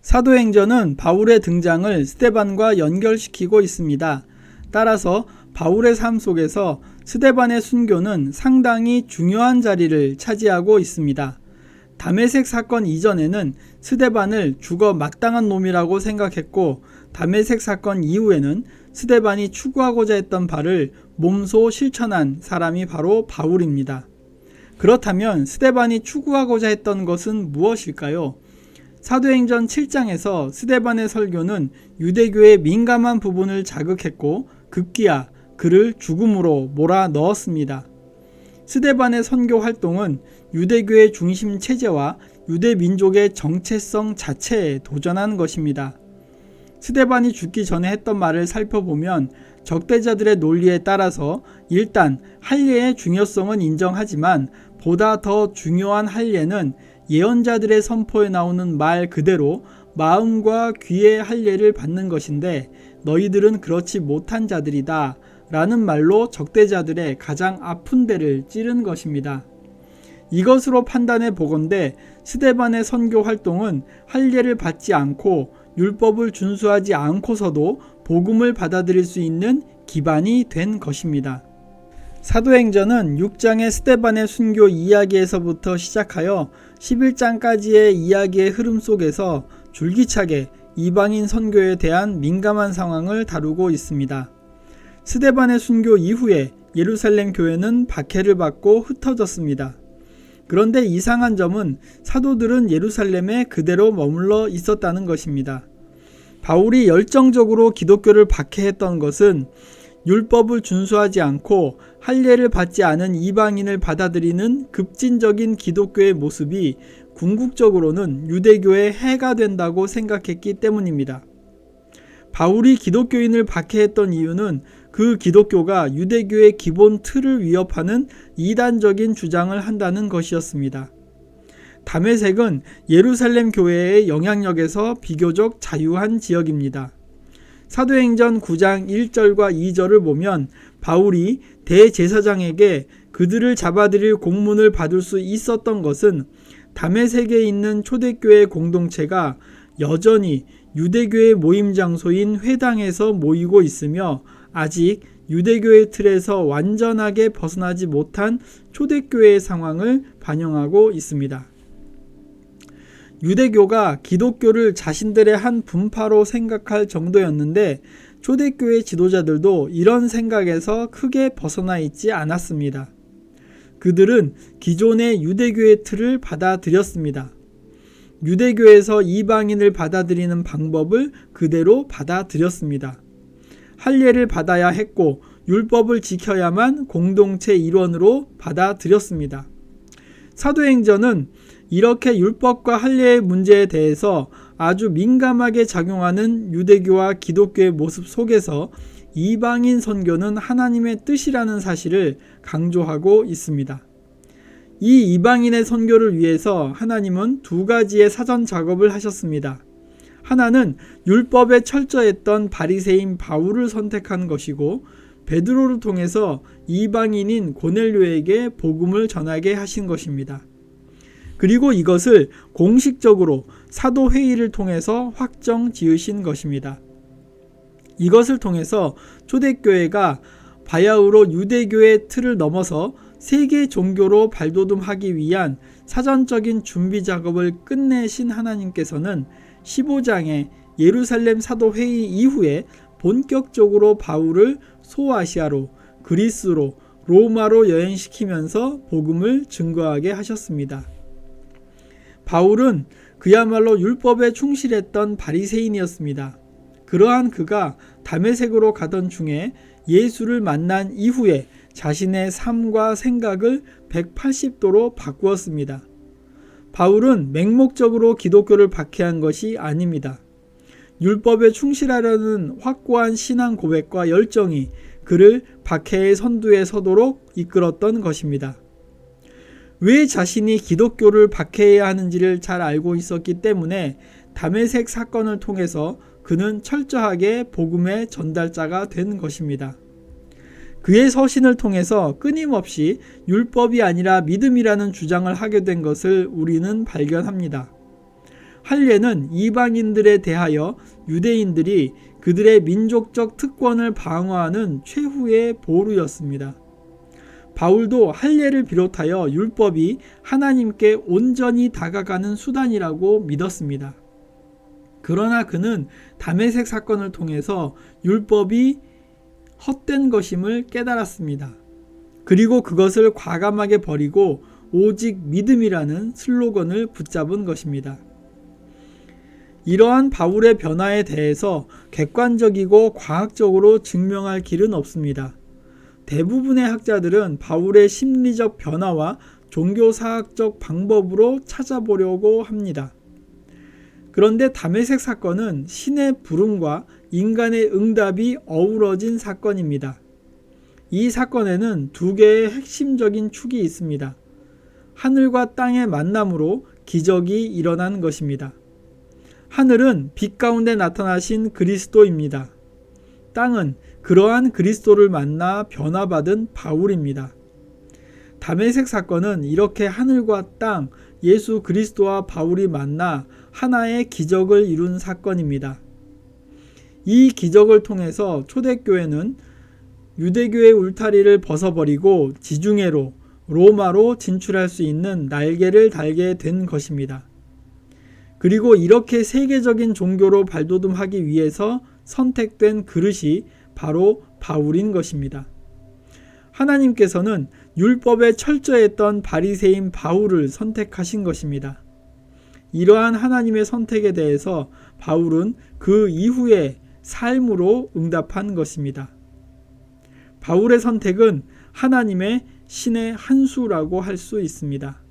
사도행전은 바울의 등장을 스데반과 연결시키고 있습니다. 따라서 바울의 삶 속에서 스데반의 순교는 상당히 중요한 자리를 차지하고 있습니다. 다메섹 사건 이전에는 스데반을 죽어 마땅한 놈이라고 생각했고, 다메섹 사건 이후에는 스데반이 추구하고자 했던 바를 몸소 실천한 사람이 바로 바울입니다. 그렇다면 스데반이 추구하고자 했던 것은 무엇일까요? 사도행전 7장에서 스데반의 설교는 유대교의 민감한 부분을 자극했고 급기야 그를 죽음으로 몰아넣었습니다. 스데반의 선교 활동은 유대교의 중심 체제와 유대 민족의 정체성 자체에 도전한 것입니다. 스데반이 죽기 전에 했던 말을 살펴보면 적대자들의 논리에 따라서 일단 할례의 중요성은 인정하지만 보다 더 중요한 할례는 예언자들의 선포에 나오는 말 그대로 마음과 귀의 할례를 받는 것인데 너희들은 그렇지 못한 자들이다 라는 말로 적대자들의 가장 아픈 데를 찌른 것입니다. 이것으로 판단해 보건대 스데반의 선교 활동은 할례를 받지 않고 율법을 준수하지 않고서도 복음을 받아들일 수 있는 기반이 된 것입니다. 사도행전은 6장의 스데반의 순교 이야기에서부터 시작하여 11장까지의 이야기의 흐름 속에서 줄기차게 이방인 선교에 대한 민감한 상황을 다루고 있습니다. 스데반의 순교 이후에 예루살렘 교회는 박해를 받고 흩어졌습니다. 그런데 이상한 점은 사도들은 예루살렘에 그대로 머물러 있었다는 것입니다. 바울이 열정적으로 기독교를 박해했던 것은 율법을 준수하지 않고 할례를 받지 않은 이방인을 받아들이는 급진적인 기독교의 모습이 궁극적으로는 유대교의 해가 된다고 생각했기 때문입니다. 바울이 기독교인을 박해했던 이유는 그 기독교가 유대교의 기본 틀을 위협하는 이단적인 주장을 한다는 것이었습니다. 다메섹은 예루살렘 교회의 영향력에서 비교적 자유한 지역입니다. 사도행전 9장 1절과 2절을 보면 바울이 대제사장에게 그들을 잡아들일 공문을 받을 수 있었던 것은 다메섹에 있는 초대교회 공동체가 여전히 유대교의 모임 장소인 회당에서 모이고 있으며 아직 유대교의 틀에서 완전하게 벗어나지 못한 초대교회의 상황을 반영하고 있습니다. 유대교가 기독교를 자신들의 한 분파로 생각할 정도였는데 초대교회 지도자들도 이런 생각에서 크게 벗어나 있지 않았습니다. 그들은 기존의 유대교의 틀을 받아들였습니다. 유대교에서 이방인을 받아들이는 방법을 그대로 받아들였습니다. 할례를 받아야 했고 율법을 지켜야만 공동체 일원으로 받아들였습니다. 사도행전은 이렇게 율법과 할례의 문제에 대해서 아주 민감하게 작용하는 유대교와 기독교의 모습 속에서 이방인 선교는 하나님의 뜻이라는 사실을 강조하고 있습니다. 이 이방인의 선교를 위해서 하나님은 두 가지의 사전 작업을 하셨습니다. 하나는 율법에 철저했던 바리새인 바울을 선택한 것이고 베드로를 통해서 이방인인 고넬료에게 복음을 전하게 하신 것입니다. 그리고 이것을 공식적으로 사도회의를 통해서 확정 지으신 것입니다. 이것을 통해서 초대교회가 바야흐로 유대교의 틀을 넘어서 세계 종교로 발돋움하기 위한 사전적인 준비 작업을 끝내신 하나님께서는 15장의 예루살렘 사도회의 이후에 본격적으로 바울을 소아시아로, 그리스로, 로마로 여행시키면서 복음을 증거하게 하셨습니다. 바울은 그야말로 율법에 충실했던 바리새인이었습니다. 그러한 그가 다메섹으로 가던 중에 예수를 만난 이후에 자신의 삶과 생각을 180도로 바꾸었습니다. 바울은 맹목적으로 기독교를 박해한 것이 아닙니다. 율법에 충실하려는 확고한 신앙 고백과 열정이 그를 박해의 선두에 서도록 이끌었던 것입니다. 왜 자신이 기독교를 박해해야 하는지를 잘 알고 있었기 때문에 다메섹 사건을 통해서 그는 철저하게 복음의 전달자가 된 것입니다. 그의 서신을 통해서 끊임없이 율법이 아니라 믿음이라는 주장을 하게 된 것을 우리는 발견합니다. 할례는 이방인들에 대하여 유대인들이 그들의 민족적 특권을 방어하는 최후의 보루였습니다. 바울도 할례를 비롯하여 율법이 하나님께 온전히 다가가는 수단이라고 믿었습니다. 그러나 그는 다메섹 사건을 통해서 율법이 헛된 것임을 깨달았습니다. 그리고 그것을 과감하게 버리고 오직 믿음이라는 슬로건을 붙잡은 것입니다. 이러한 바울의 변화에 대해서 객관적이고 과학적으로 증명할 길은 없습니다. 대부분의 학자들은 바울의 심리적 변화와 종교사학적 방법으로 찾아보려고 합니다. 그런데 다메섹 사건은 신의 부름과 인간의 응답이 어우러진 사건입니다. 이 사건에는 두 개의 핵심적인 축이 있습니다. 하늘과 땅의 만남으로 기적이 일어난 것입니다. 하늘은 빛 가운데 나타나신 그리스도입니다. 땅은 그러한 그리스도를 만나 변화받은 바울입니다. 다메섹 사건은 이렇게 하늘과 땅, 예수 그리스도와 바울이 만나 하나의 기적을 이룬 사건입니다. 이 기적을 통해서 초대교회는 유대교의 울타리를 벗어버리고 지중해로 로마로 진출할 수 있는 날개를 달게 된 것입니다. 그리고 이렇게 세계적인 종교로 발돋움하기 위해서 선택된 그릇이 바로 바울인 것입니다. 하나님께서는 율법에 철저했던 바리새인 바울을 선택하신 것입니다. 이러한 하나님의 선택에 대해서 바울은 그 이후의 삶으로 응답한 것입니다. 바울의 선택은 하나님의 신의 한 수라고 할 수 있습니다.